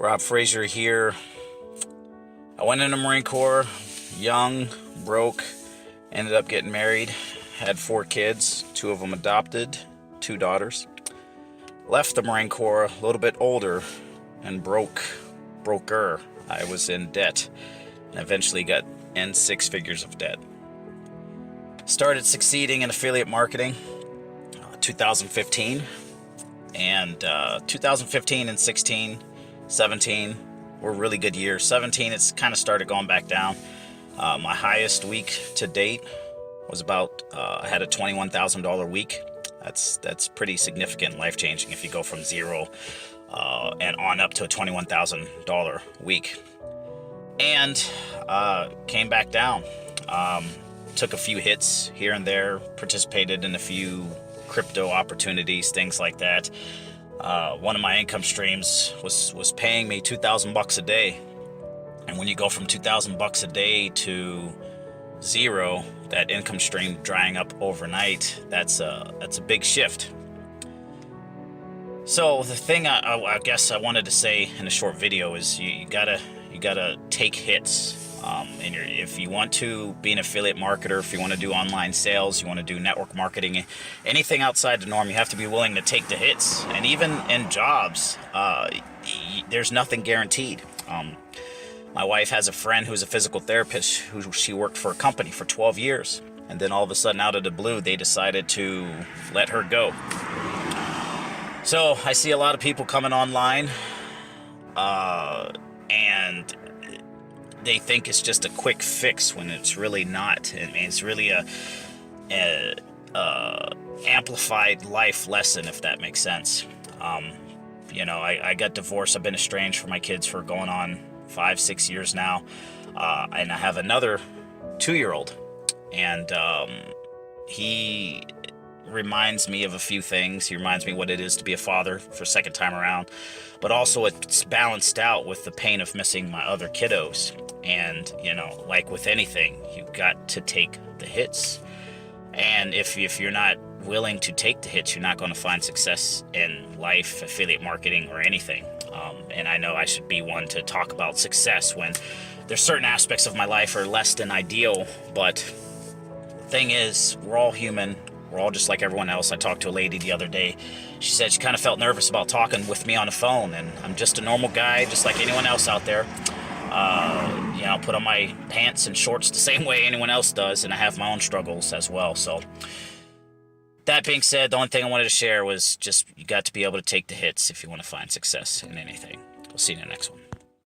Rob Frazier here. I went in the Marine Corps, young, broke, ended up getting married, had 4 kids, 2 of them adopted, 2 daughters. Left the Marine Corps a little bit older and broker. I was in debt and eventually got in 6 figures of debt. Started succeeding in affiliate marketing 2015, and 2015 and 16, 17 were really good years. 17, it's kind of started going back down. My highest week to date was about, I had a $21,000 week. That's pretty significant, life-changing if you go from 0 and on up to a $21,000 week. And came back down. Took a few hits here and there, participated in a few crypto opportunities, things like that. One of my income streams was paying me $2,000 a day. And when you go from $2,000 a day to 0, that income stream drying up overnight, that's a big shift. So the thing I guess I wanted to say in a short video is you gotta take hits. If you want to be an affiliate marketer, if you want to do online sales, you want to do network marketing, anything outside the norm, you have to be willing to take the hits. And even in jobs, there's nothing guaranteed. My wife has a friend who's a physical therapist who she worked for a company for 12 years. And then all of a sudden, out of the blue, they decided to let her go. So I see a lot of people coming online, and they think it's just a quick fix when it's really not. I mean, it's really a amplified life lesson, if that makes sense. I got divorced. I've been estranged from my kids for going on 5-6 years now, and I have another 2-year-old, and he reminds me of a few things. He reminds me what it is to be a father for a second time around, but also it's balanced out with the pain of missing my other kiddos. And like with anything, you've got to take the hits, and if you're not willing to take the hits, you're not going to find success in life, affiliate marketing, or anything. And I know I should be one to talk about success when there's certain aspects of my life are less than ideal, but the thing is, we're all human. We're all just like everyone else. I talked to a lady the other day. She said she kind of felt nervous about talking with me on the phone, and I'm just a normal guy, just like anyone else out there. Put on my pants and shorts the same way anyone else does, and I have my own struggles as well. So that being said, the only thing I wanted to share was just you got to be able to take the hits if you want to find success in anything. We'll see you in the next one.